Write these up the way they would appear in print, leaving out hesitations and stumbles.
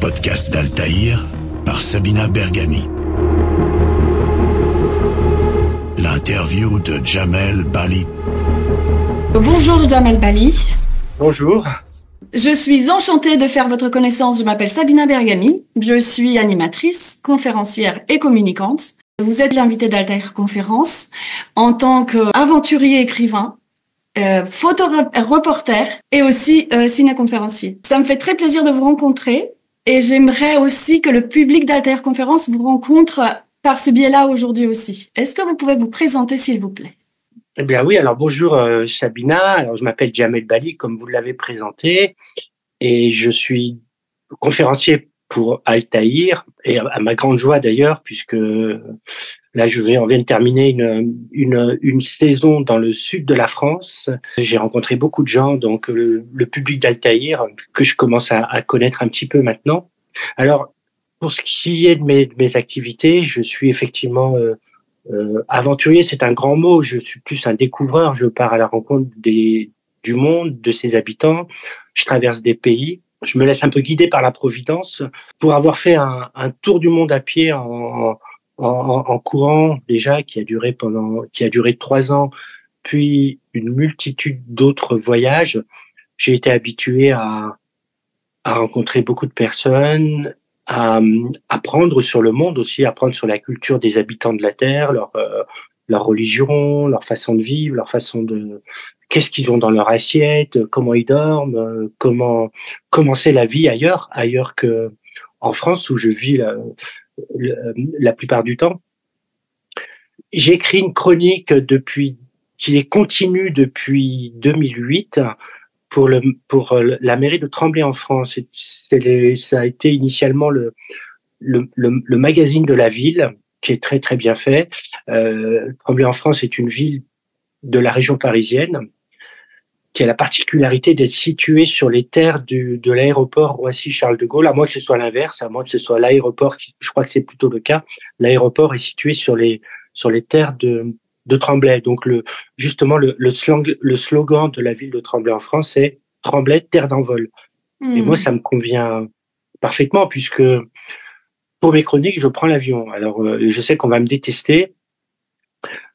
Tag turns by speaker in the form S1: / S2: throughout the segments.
S1: podcast d'Altaïr par Sabina Berghami. L'interview de Jamel Bali.
S2: Bonjour Jamel Bali.
S3: Bonjour.
S2: Je suis enchantée de faire votre connaissance. Je m'appelle Sabina Berghami. Je suis animatrice, conférencière et communicante. Vous êtes l'invité d'Altaïr Conférence en tant qu'aventurier écrivain, photo-reporter et aussi ciné-conférencier. Ça me fait très plaisir de vous rencontrer et j'aimerais aussi que le public d'Altaïr Conférence vous rencontre par ce biais-là aujourd'hui aussi. Est-ce que vous pouvez vous présenter s'il vous plaît?
S3: Eh bien oui, alors bonjour Sabina, alors je m'appelle Jamel Bali comme vous l'avez présenté et je suis conférencier pour Altaïr et à ma grande joie d'ailleurs puisque là on vient de terminer une saison dans le sud de la France. J'ai rencontré beaucoup de gens, donc le public d'Altaïr que je commence à connaître un petit peu maintenant. Alors pour ce qui est de mes activités, je suis effectivement aventurier, c'est un grand mot. Je suis plus un découvreur. Je pars à la rencontre du monde, de ses habitants. Je traverse des pays. Je me laisse un peu guider par la providence. Pour avoir fait un tour du monde à pied en courant déjà, qui a duré 3 ans, puis une multitude d'autres voyages, j'ai été habitué à rencontrer beaucoup de personnes, à apprendre sur le monde aussi, apprendre sur la culture des habitants de la Terre, leur religion, leur façon de vivre, qu'est-ce qu'ils ont dans leur assiette, comment ils dorment, comment c'est la vie ailleurs que en France où je vis la plupart du temps. J'ai écrit une chronique qui est continue depuis 2008 pour la mairie de Tremblay en France. Ça a été initialement le magazine de la ville, qui est très très bien fait. Tremblay en France est une ville de la région parisienne qui a la particularité d'être située sur les terres de l'aéroport Roissy-Charles de Gaulle, à moins que ce soit l'inverse, à moins que ce soit l'aéroport, je crois que c'est plutôt le cas. L'aéroport est situé sur les terres de Tremblay. Donc justement le slogan de la ville de Tremblay en France, c'est Tremblay, terre d'envol. Et moi, ça me convient parfaitement puisque pour mes chroniques, je prends l'avion. Alors, je sais qu'on va me détester,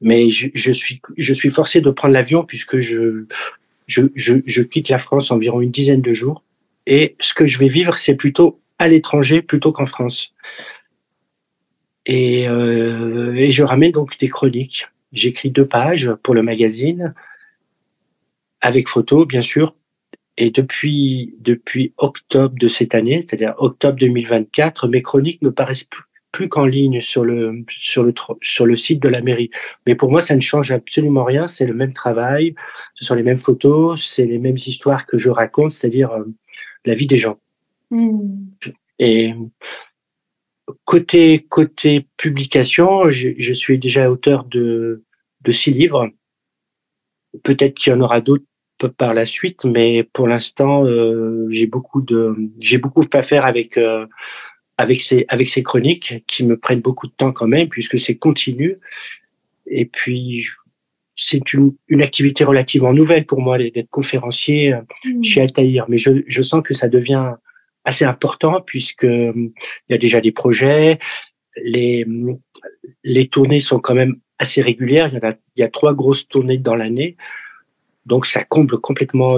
S3: mais je suis forcé de prendre l'avion puisque je quitte la France environ une dizaine de jours. Et ce que je vais vivre, c'est plutôt à l'étranger plutôt qu'en France. Et je ramène donc des chroniques. J'écris 2 pages pour le magazine, avec photos, bien sûr. Et depuis octobre de cette année, c'est-à-dire octobre 2024, mes chroniques ne paraissent plus qu'en ligne sur le site de la mairie. Mais pour moi, ça ne change absolument rien. C'est le même travail, ce sont les mêmes photos, c'est les mêmes histoires que je raconte, c'est-à-dire la vie des gens. Et côté publication, je suis déjà auteur de 6 livres. Peut-être qu'il y en aura d'autres par la suite, mais pour l'instant, j'ai beaucoup à faire avec ces chroniques qui me prennent beaucoup de temps quand même, puisque c'est continu. Et puis, c'est une activité relativement nouvelle pour moi d'être conférencier chez Altaïr, mais je sens que ça devient assez important puisque il y a déjà des projets, les tournées sont quand même assez régulières. Il y a 3 grosses tournées dans l'année. Donc, ça comble complètement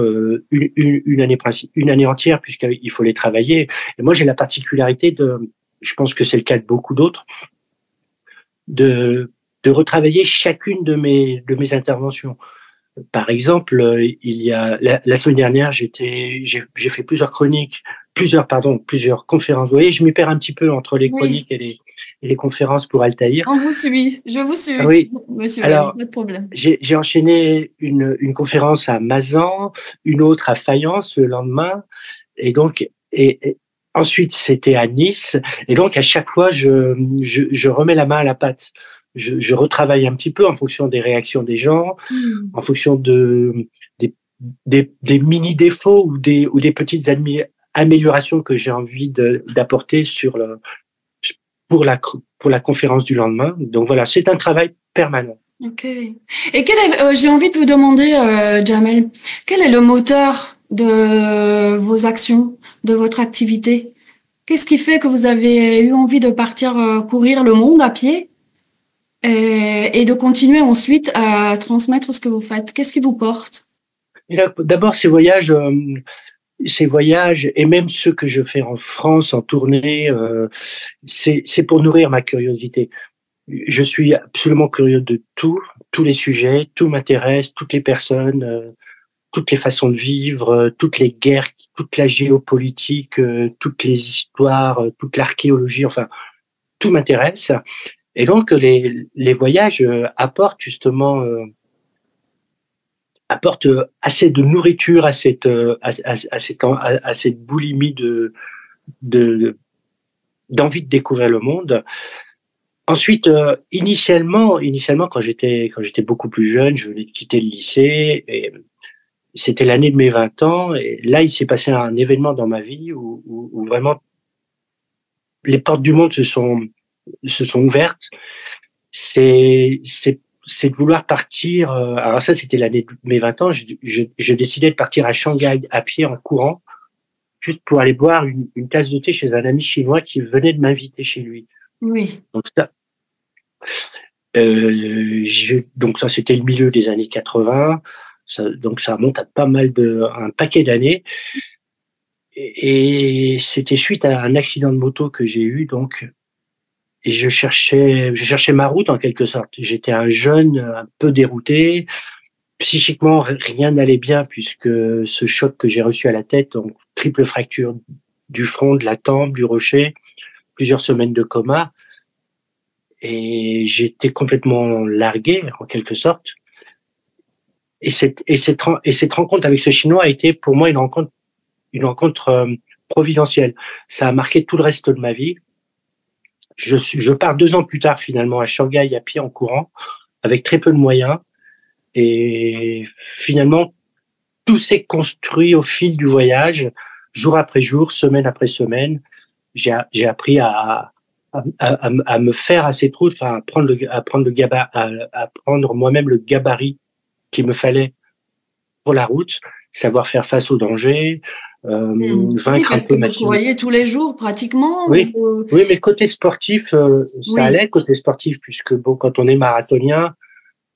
S3: une année entière puisqu'il faut les travailler. Et moi, j'ai la particularité je pense que c'est le cas de beaucoup d'autres, de retravailler chacune de mes interventions. Par exemple, il y a la semaine dernière, j'ai fait plusieurs conférences. Vous voyez, je m'y perds un petit peu entre les chroniques et les conférences pour Altaïr.
S2: Je vous suis,
S3: oui.
S2: Monsieur,
S3: alors,
S2: pas de problème.
S3: J'ai enchaîné une conférence à Mazan, une autre à Fayence le lendemain, et donc et ensuite c'était à Nice, et donc à chaque fois je remets la main à la pâte. Je retravaille un petit peu en fonction des réactions des gens, en fonction des mini défauts ou des petites améliorations que j'ai envie d'apporter pour la conférence du lendemain. Donc voilà, c'est un travail permanent.
S2: Ok. Et j'ai envie de vous demander, Jamel, quel est le moteur de vos actions, de votre activité? Qu'est-ce qui fait que vous avez eu envie de partir courir le monde à pied et de continuer ensuite à transmettre ce que vous faites? Qu'est-ce qui vous porte?
S3: Et là, d'abord, ces voyages et même ceux que je fais en France en tournée, c'est pour nourrir ma curiosité. Je suis absolument curieux de tout, tous les sujets, tout m'intéresse, toutes les personnes, toutes les façons de vivre, toutes les guerres, toute la géopolitique, toutes les histoires, toute l'archéologie, enfin, tout m'intéresse. Et donc, les voyages apportent justement assez de nourriture à cette boulimie de d'envie de découvrir le monde. Ensuite, initialement, quand j'étais beaucoup plus jeune, je venais de quitter le lycée et c'était l'année de mes 20 ans. Et là, il s'est passé un événement dans ma vie où vraiment les portes du monde se sont ouvertes. C'est de vouloir partir. Alors ça, c'était l'année de mes 20 ans. Je décidais de partir à Shanghai à pied en courant, juste pour aller boire une tasse de thé chez un ami chinois qui venait de m'inviter chez lui.
S2: Oui.
S3: Donc ça, c'était le milieu des années 80. Donc ça remonte à un paquet d'années. Et c'était suite à un accident de moto que j'ai eu, donc, et je cherchais ma route en quelque sorte. J'étais un jeune un peu dérouté. Psychiquement, rien n'allait bien puisque ce choc que j'ai reçu à la tête, donc triple fracture du front, de la tempe, du rocher, plusieurs semaines de coma. Et j'étais complètement largué, en quelque sorte. Et cette rencontre avec ce Chinois a été pour moi une rencontre providentielle. Ça a marqué tout le reste de ma vie. Je pars 2 ans plus tard finalement à Shanghai à pied en courant, avec très peu de moyens. Et finalement, tout s'est construit au fil du voyage, jour après jour, semaine après semaine. J'ai appris à me faire à cette route, enfin à prendre moi-même le gabarit qu'il me fallait pour la route, savoir faire face aux dangers, vaincre
S2: parce
S3: un peu
S2: que vous couriez tous les jours pratiquement.
S3: Oui, mais côté sportif, ça allait côté sportif puisque bon, quand on est marathonien,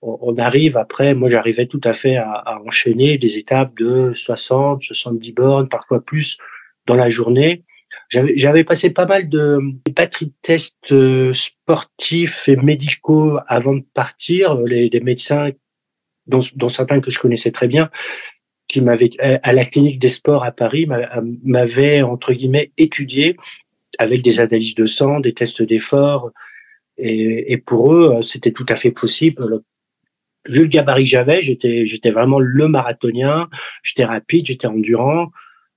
S3: on arrive après. Moi, j'arrivais tout à fait à enchaîner des étapes de 60, 70 bornes, parfois plus dans la journée. J'avais passé pas mal de batteries de tests sportifs et médicaux avant de partir. Les médecins, dont certains que je connaissais très bien, qui m'avaient à la clinique des sports à Paris, m'avaient entre guillemets étudié avec des analyses de sang, des tests d'effort, et pour eux, c'était tout à fait possible. Vu le gabarit que j'avais, j'étais vraiment le marathonien. J'étais rapide, j'étais endurant.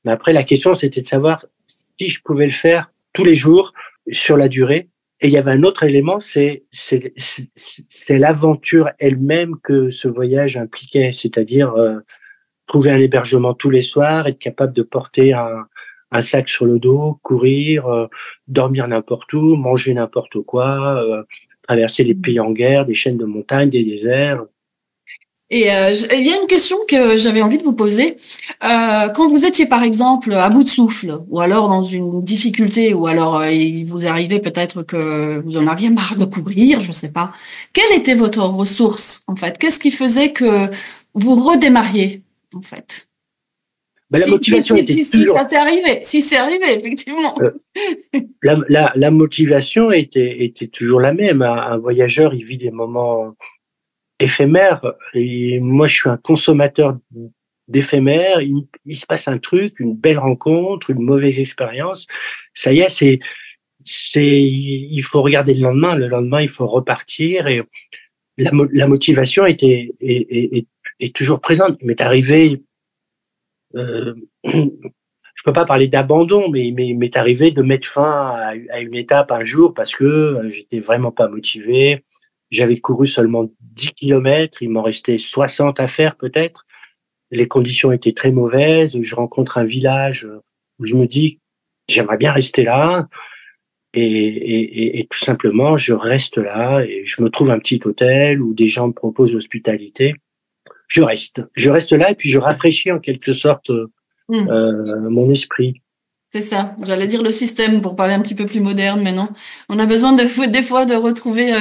S3: Mais après, la question, c'était de savoir si je pouvais le faire tous les jours sur la durée. Et il y avait un autre élément, c'est l'aventure elle-même que ce voyage impliquait, c'est-à-dire trouver un hébergement tous les soirs, être capable de porter un sac sur le dos, courir, dormir n'importe où, manger n'importe quoi, traverser les pays en guerre, des chaînes de montagnes, des déserts.
S2: Et il y a une question que j'avais envie de vous poser. Quand vous étiez par exemple à bout de souffle, ou alors dans une difficulté, ou alors il vous arrivait peut-être que vous en aviez marre de courir, je sais pas. Quelle était votre ressource en fait? Qu'est-ce qui faisait que vous redémarriez en fait?
S3: Ben, la motivation était toujours...
S2: ça s'est arrivé, si c'est arrivé effectivement.
S3: La motivation était toujours la même. Un voyageur, il vit des moments éphémère, et moi je suis un consommateur d'éphémère. Il se passe un truc, une belle rencontre, une mauvaise expérience, ça y est, il faut regarder le lendemain il faut repartir, et la motivation est toujours présente. Il m'est arrivé, je peux pas parler d'abandon, mais m'est arrivé de mettre fin à une étape un jour parce que j'étais vraiment pas motivé. J'avais couru seulement 10 kilomètres, il m'en restait 60 à faire peut-être. Les conditions étaient très mauvaises. Je rencontre un village où je me dis, j'aimerais bien rester là. Et tout simplement, je reste là et je me trouve un petit hôtel où des gens me proposent l'hospitalité. Je reste là et puis je rafraîchis en quelque sorte mon esprit.
S2: C'est ça. J'allais dire le système pour parler un petit peu plus moderne, mais non. On a besoin des fois de retrouver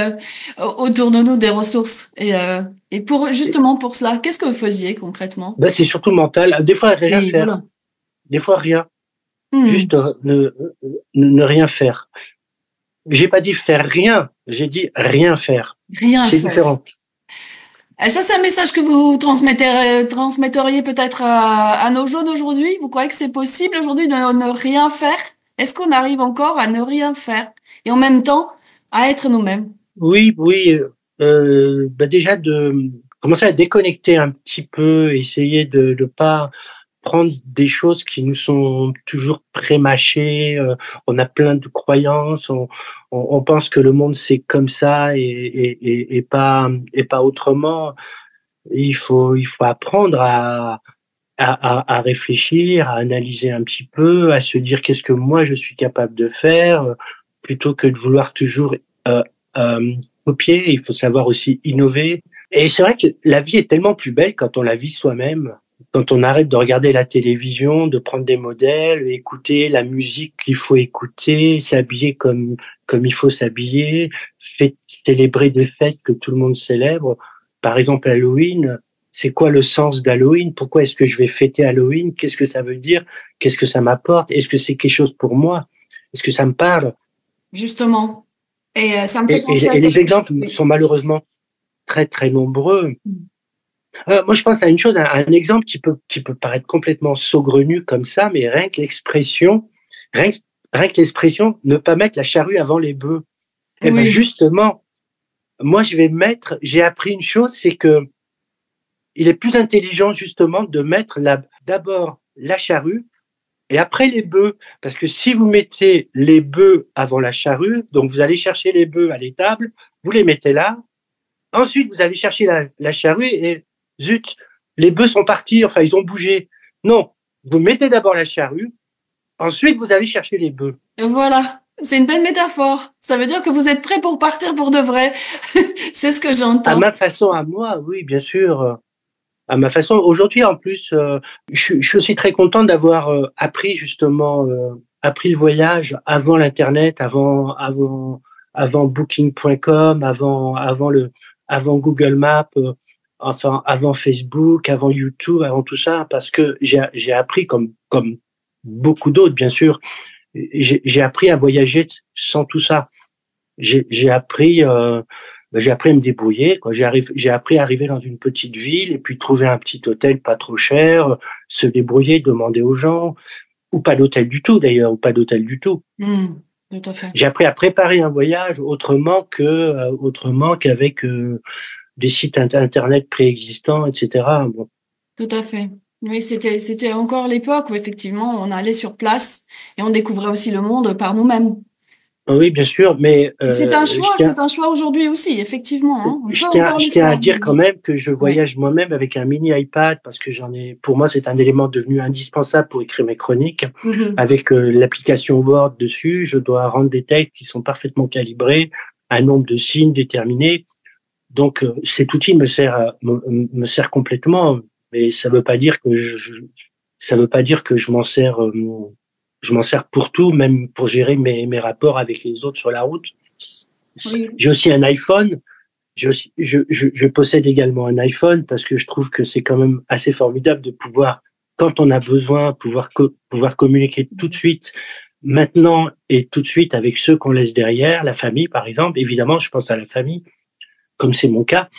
S2: autour de nous des ressources. Et pour justement pour cela, qu'est-ce que vous faisiez concrètement?
S3: Ben, c'est surtout mental. Des fois, rien
S2: Oui,
S3: faire.
S2: voilà.
S3: Des fois, rien.
S2: Hmm.
S3: Juste ne rien faire. J'ai pas dit faire rien. J'ai dit rien faire.
S2: Rien
S3: C'est
S2: faire.
S3: différent.
S2: Et ça, c'est un message que vous transmetteriez peut-être à nos jeunes aujourd'hui. Vous croyez que c'est possible aujourd'hui de ne rien faire? Est-ce qu'on arrive encore à ne rien faire et en même temps à être nous-mêmes?
S3: Oui, oui. Ben déjà de commencer à déconnecter un petit peu, essayer de ne pas prendre des choses qui nous sont toujours prémâchées. On a plein de croyances. On pense que le monde c'est comme ça et pas autrement. Il faut apprendre à réfléchir, à analyser un petit peu, à se dire qu'est-ce que moi je suis capable de faire, plutôt que de vouloir toujours euh, euh, copier. Il faut savoir aussi innover. Et c'est vrai que la vie est tellement plus belle quand on la vit soi-même, quand on arrête de regarder la télévision, de prendre des modèles, écouter la musique qu'il faut écouter, s'habiller comme il faut s'habiller, célébrer des fêtes que tout le monde célèbre. Par exemple, Halloween, c'est quoi le sens d'Halloween? Pourquoi est-ce que je vais fêter Halloween? Qu'est-ce que ça veut dire? Qu'est-ce que ça m'apporte? Est-ce que c'est quelque chose pour moi? Est-ce que ça me parle?
S2: Justement. Et ça me fait penser à
S3: Et les
S2: quelque
S3: exemples
S2: chose.
S3: sont malheureusement très très nombreux. Moi, je pense à une chose, un exemple qui peut paraître complètement saugrenu comme ça, mais rien, que- rien que l'expression, ne pas mettre la charrue avant les bœufs. Eh ben
S2: Oui,
S3: justement, moi j'ai appris une chose, c'est que il est plus intelligent justement de mettre d'abord la charrue et après les bœufs, parce que si vous mettez les bœufs avant la charrue, donc vous allez chercher les bœufs à l'étable, vous les mettez là, ensuite vous allez chercher la charrue et zut, les bœufs sont partis, enfin ils ont bougé. Non, vous mettez d'abord la charrue, ensuite vous allez chercher les bœufs.
S2: voilà. C'est une belle métaphore. Ça veut dire que vous êtes prêt pour partir pour de vrai. C'est ce que
S3: À
S2: j'entends.
S3: ma façon, à moi, oui, bien sûr. À ma façon. Aujourd'hui, en plus, je suis aussi très content d'avoir appris justement, appris le voyage avant l'Internet, avant Booking.com, avant Google Maps, enfin, avant Facebook, avant YouTube, avant tout ça, parce que j'ai appris comme beaucoup d'autres, bien sûr, j'ai appris à voyager sans tout ça. J'ai appris, j'ai appris à me débrouiller, quoi. J'ai appris à arriver dans une petite ville et puis trouver un petit hôtel pas trop cher, se débrouiller, demander aux gens, ou pas d'hôtel du tout d'ailleurs, ou pas d'hôtel du tout.
S2: Hmm, tout à fait.
S3: J'ai appris à préparer un voyage autrement qu'avec des sites internet préexistants, etc. Bon.
S2: Tout à fait. Oui, c'était encore l'époque où effectivement on allait sur place et on découvrait aussi le monde par nous-mêmes.
S3: Oui, bien sûr, mais
S2: C'est un choix aujourd'hui aussi, effectivement, hein. On peut encore
S3: je
S2: le
S3: tiens à
S2: faire.
S3: dire quand même que je
S2: Oui.
S3: voyage moi-même avec un mini iPad parce que pour moi, c'est un élément devenu indispensable pour écrire mes chroniques.
S2: Mhm.
S3: Avec l'application Word dessus, je dois rendre des textes qui sont parfaitement calibrés, un nombre de signes déterminé. Donc, cet outil me sert complètement, mais ça veut pas dire que je m'en sers pour tout, même pour gérer mes rapports avec les autres sur la route.
S2: Oui.
S3: J'ai aussi un iPhone. Je possède également un iPhone parce que je trouve que c'est quand même assez formidable de pouvoir, quand on a besoin, pouvoir communiquer tout de suite, maintenant et tout de suite avec ceux qu'on laisse derrière, la famille par exemple. Évidemment, je pense à la famille, comme c'est mon cas.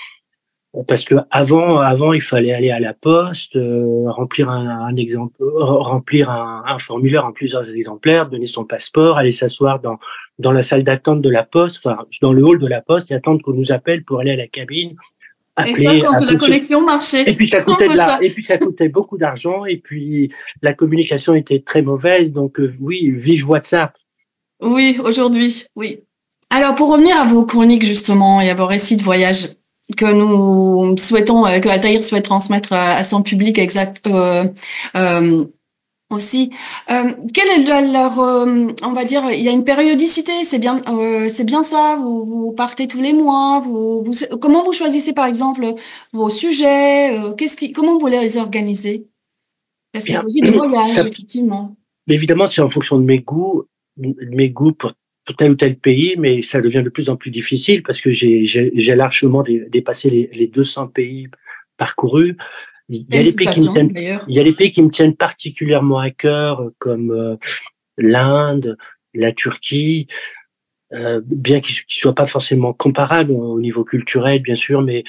S3: Parce que avant, il fallait aller à la poste, remplir remplir un formulaire en plusieurs exemplaires, donner son passeport, aller s'asseoir dans la salle d'attente de la poste, enfin dans le hall de la poste et attendre qu'on nous appelle pour aller à la cabine,
S2: Et ça, quand la
S3: appeler sur...
S2: connexion marchait.
S3: Et puis ça
S2: C'est un
S3: coûtait
S2: peu ça.
S3: et puis ça coûtait beaucoup d'argent et puis la communication était très mauvaise. Donc oui, vive WhatsApp.
S2: Oui, aujourd'hui, oui. Alors, pour revenir à vos chroniques, justement, et à vos récits de voyage que nous souhaitons, que Altaïr souhaite transmettre à son public exact, euh, aussi. Quelle est leur, on va dire, il y a une périodicité, c'est bien ça. Vous partez tous les mois. Comment vous choisissez par exemple vos sujets. Comment vous les organisez? Parce qu'il
S3: Bien,
S2: s'agit de voyage,
S3: ça,
S2: effectivement.
S3: Mais évidemment, c'est en fonction de mes goûts pour tel ou tel pays, mais ça devient de plus en plus difficile parce que j'ai largement dépassé les 200 pays parcourus. Il y a des pays qui me
S2: Félicitations,
S3: tiennent,
S2: d'ailleurs.
S3: il y a des pays qui me tiennent particulièrement à cœur, comme l'Inde, la Turquie, bien qu'ils soient pas forcément comparables au niveau culturel, bien sûr, mais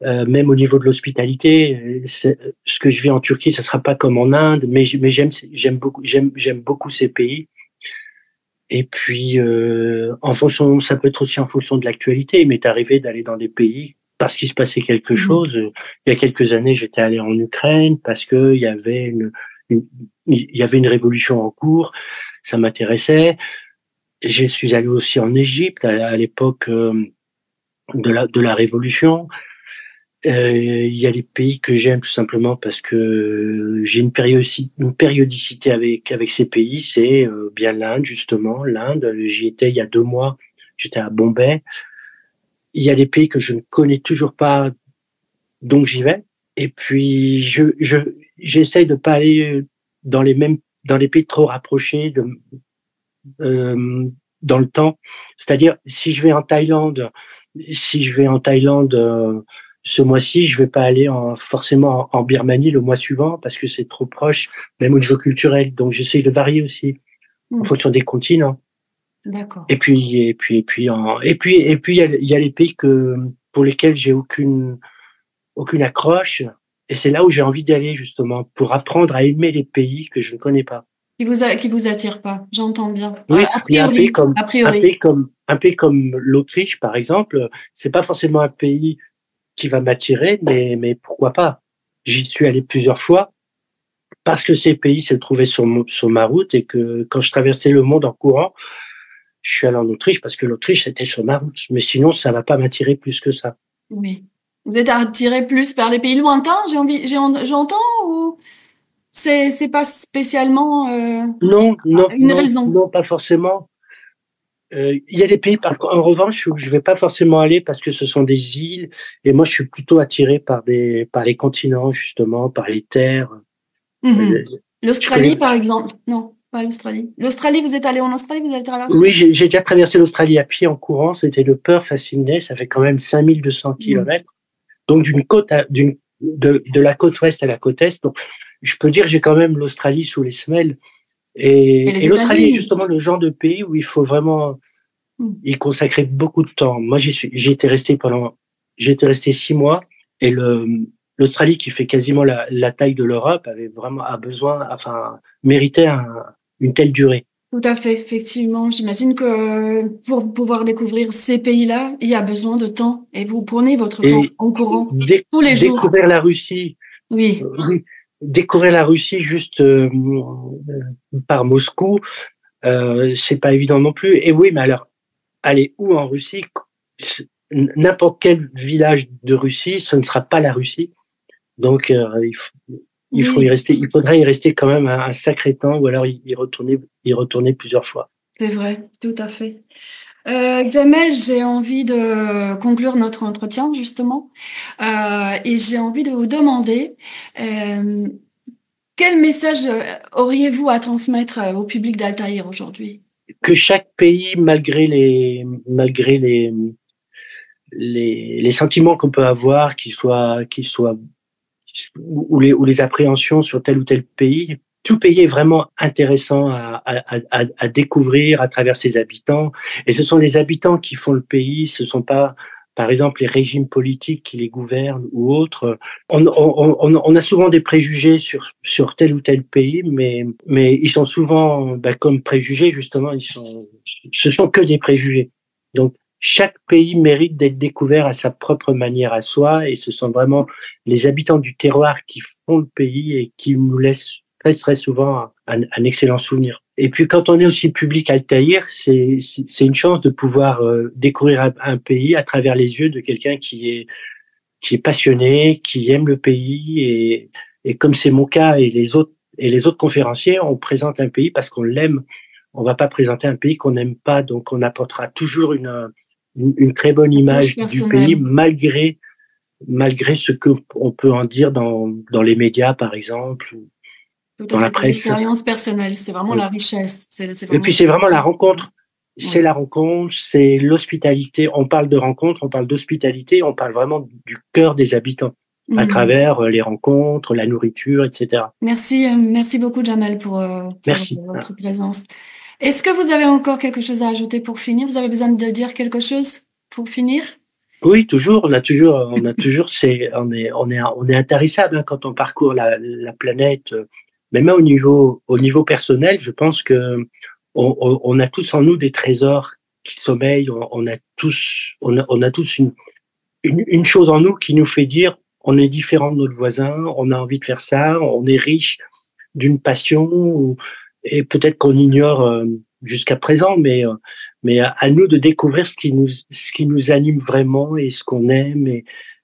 S3: même au niveau de l'hospitalité, ce que je vis en Turquie, ça sera pas comme en Inde, mais j'aime beaucoup ces pays. Et puis, ça peut être aussi en fonction de l'actualité. Il m'est arrivé d'aller dans des pays parce qu'il se passait quelque chose. Il y a quelques années, j'étais allé en Ukraine parce que il y avait une révolution en cours. Ça m'intéressait. Je suis allé aussi en Égypte à l'époque de la révolution. Il y a les pays que j'aime tout simplement parce que j'ai une périodicité avec ces pays. C'est bien l'Inde, justement. L'Inde, j'y étais il y a 2 mois. J'étais à Bombay. Il y a des pays que je ne connais toujours pas, donc j'y vais. Et puis j'essaye de pas aller dans les pays trop rapprochés dans le temps. C'est-à-dire si je vais en Thaïlande, ce mois-ci, je vais pas aller forcément en Birmanie le mois suivant parce que c'est trop proche, même au niveau culturel. Donc, j'essaie de varier aussi en fonction des continents.
S2: D'accord.
S3: Et puis, il y a les pays pour lesquels j'ai aucune accroche. Et c'est là où j'ai envie d'aller, justement, pour apprendre à aimer les pays que je ne connais pas.
S2: Qui vous attire pas, j'entends bien.
S3: Oui,
S2: A
S3: il y a
S2: priori, a priori.
S3: un pays comme l'Autriche, par exemple. C'est pas forcément un pays qui va m'attirer, mais pourquoi pas? J'y suis allé plusieurs fois parce que ces pays se trouvaient sur ma route et que quand je traversais le monde en courant, je suis allé en Autriche parce que l'Autriche c'était sur ma route. Mais sinon, ça va pas m'attirer plus que ça.
S2: Oui. Vous êtes attiré plus par les pays lointains, j'entends, ou c'est pas spécialement une raison?
S3: Non, pas forcément. Il y a des pays, en revanche, où je vais pas forcément aller parce que ce sont des îles, et moi, je suis plutôt attiré par les continents, justement, par les terres.
S2: L'Australie, par exemple? Non, pas l'Australie. L'Australie, vous êtes allé en Australie, vous avez traversé?
S3: Oui, j'ai déjà traversé l'Australie à pied en courant. C'était le Perth à Sydney. Ça fait quand même 5200 kilomètres. Donc, de la côte ouest à la côte est. Donc, je peux dire que j'ai quand même l'Australie sous les semelles. Et l'Australie est justement le genre de pays où il faut vraiment y consacrer beaucoup de temps. Moi, j'étais resté 6 mois, et l'Australie, qui fait quasiment la taille de l'Europe, méritait une telle durée.
S2: Tout à fait, effectivement. J'imagine que pour pouvoir découvrir ces pays-là, il y a besoin de temps, et vous prenez votre temps en courant tous les jours.
S3: Découvrir la Russie.
S2: Oui.
S3: Découvrir la Russie juste par Moscou, c'est pas évident non plus. Et oui, mais alors, aller où en Russie? N'importe quel village de Russie, ce ne sera pas la Russie. Donc, il faudrait y rester quand même un sacré temps, ou alors y retourner plusieurs fois.
S2: C'est vrai, tout à fait. Jamel, j'ai envie de conclure notre entretien, justement, et j'ai envie de vous demander quel message auriez-vous à transmettre au public d'Altaïr aujourd'hui?
S3: Que chaque pays, malgré les sentiments qu'on peut avoir, ou les appréhensions sur tel ou tel pays, tout pays est vraiment intéressant à découvrir à travers ses habitants. Et ce sont les habitants qui font le pays, ce sont pas, par exemple, les régimes politiques qui les gouvernent ou autres. On a souvent des préjugés sur tel ou tel pays, mais ils sont souvent, comme préjugés, justement, ce sont que des préjugés. Donc, chaque pays mérite d'être découvert à sa propre manière à soi, et ce sont vraiment les habitants du terroir qui font le pays et qui nous laissent très souvent un excellent souvenir. Et puis quand on est aussi public Altaïr, c'est une chance de pouvoir découvrir un pays à travers les yeux de quelqu'un qui est passionné, qui aime le pays, et comme c'est mon cas et les autres conférenciers, on présente un pays parce qu'on l'aime. On va pas présenter un pays qu'on n'aime pas, donc on apportera toujours une très bonne image du pays, malgré ce que on peut en dire dans les médias, par exemple,
S2: Tout
S3: dans
S2: à
S3: la
S2: fait. C'est
S3: presse.
S2: l'expérience personnelle. C'est vraiment
S3: Oui.
S2: la richesse. C'est
S3: Et
S2: vraiment...
S3: puis c'est vraiment la rencontre. C'est
S2: Oui.
S3: la rencontre, c'est l'hospitalité. On parle de rencontre, on parle d'hospitalité, on parle vraiment du cœur des habitants à travers les rencontres, la nourriture, etc.
S2: Merci beaucoup, Jamel, pour
S3: Merci.
S2: votre présence. Est-ce que vous avez encore quelque chose à ajouter pour finir? Vous avez besoin de dire quelque chose pour finir?
S3: Oui, toujours. On a toujours. On est intarissable hein, quand on parcourt la planète. Mais même au niveau personnel, je pense que on a tous en nous des trésors qui sommeillent. On a tous une chose en nous qui nous fait dire on est différent de notre voisin, on a envie de faire ça, on est riche d'une passion et peut-être qu'on ignore jusqu'à présent, mais à nous de découvrir ce qui nous anime vraiment et ce qu'on aime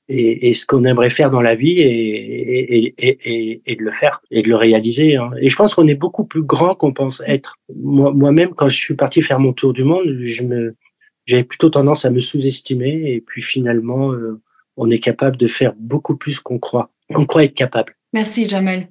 S3: et ce qu'on aimerait faire dans la vie et de le faire et de le réaliser. Hein. Et je pense qu'on est beaucoup plus grand qu'on pense être. Moi-même, quand je suis parti faire mon tour du monde, j'avais plutôt tendance à me sous-estimer et puis finalement, on est capable de faire beaucoup plus qu'on croit. On croit être capable.
S2: Merci, Jamel.